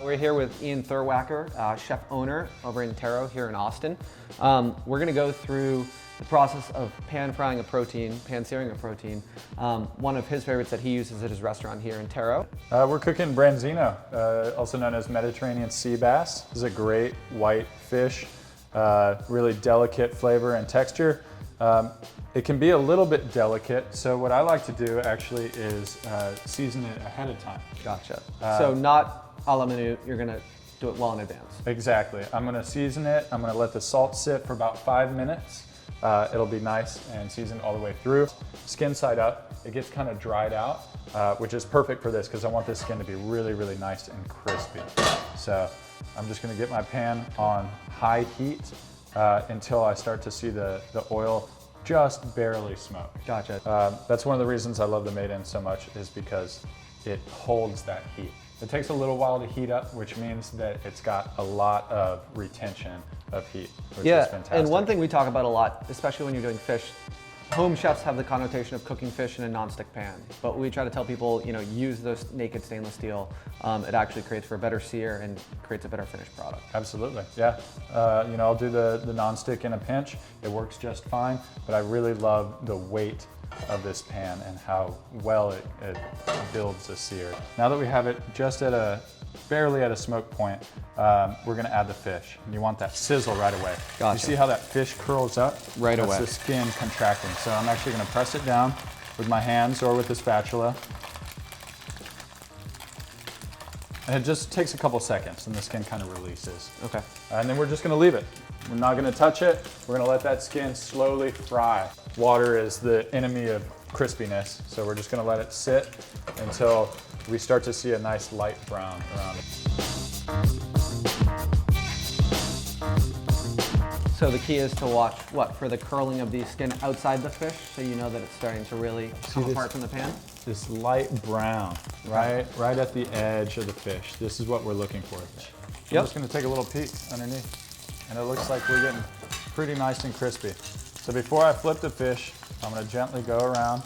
We're here with Ian Thurwachter, chef owner over in Taro here in Austin. We're going to go through the process of pan-frying a protein, pan-searing a protein. One of his favorites that he uses at his restaurant here in Taro. We're cooking Branzino, also known as Mediterranean sea bass. This is a great white fish, really delicate flavor and texture. It can be a little bit delicate, so what I like to do actually is season it ahead of time. Gotcha. So not a la menu, you're gonna do it well in advance. Exactly. I'm gonna season it. I'm gonna let the salt sit for about 5 minutes. It'll be nice and seasoned all the way through. Skin side up, it gets kind of dried out, which is perfect for this because I want this skin to be really, really nice and crispy. So I'm just gonna get my pan on high heat until I start to see the oil just barely smoke. Gotcha. That's one of the reasons I love the made-in so much, is because it holds that heat. It takes a little while to heat up, which means that it's got a lot of retention of heat, which is fantastic. And one thing we talk about a lot, especially when you're doing fish, home chefs have the connotation of cooking fish in a non-stick pan, but we try to tell people, use this naked stainless steel. It actually creates for a better sear and creates a better finished product. Absolutely, yeah. I'll do the non-stick in a pinch. It works just fine, but I really love the weight of this pan and how well it builds a sear. Now that we have it just barely at a smoke point, we're gonna add the fish. And you want that sizzle right away. Gotcha. You see how that fish curls up? Right away. That's the skin contracting. So I'm actually gonna press it down with my hands or with a spatula. And it just takes a couple seconds and the skin kind of releases. Okay. And then we're just gonna leave it. We're not gonna touch it. We're gonna let that skin slowly fry. Water is the enemy of crispiness, so we're just gonna let it sit until we start to see a nice light brown around it. So the key is to watch, for the curling of the skin outside the fish, so you know that it's starting to really come apart from the pan? This light brown, right at the edge of the fish. This is what we're looking for. I'm just gonna take a little peek underneath, and it looks like we're getting pretty nice and crispy. So before I flip the fish, I'm gonna gently go around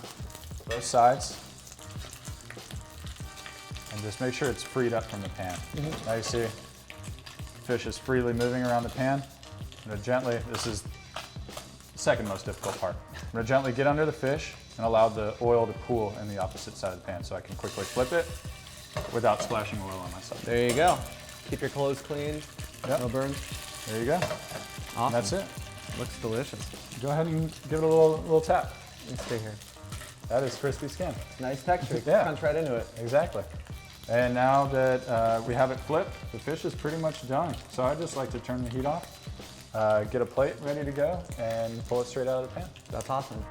both sides and just make sure it's freed up from the pan. Now you see, fish is freely moving around the pan. I'm gonna gently, this is the second most difficult part. I'm gonna gently get under the fish and allow the oil to cool in the opposite side of the pan so I can quickly flip it without splashing oil on myself. There you go. Keep your clothes clean, no burns. There you go. Awesome. And that's it. Looks delicious. Go ahead and give it a little tap. Let's see here. That is crispy skin. Nice texture. Yeah. Crunch right into it. Exactly. And now that we have it flipped, the fish is pretty much done. So I just like to turn the heat off, get a plate ready to go, and pull it straight out of the pan. That's awesome.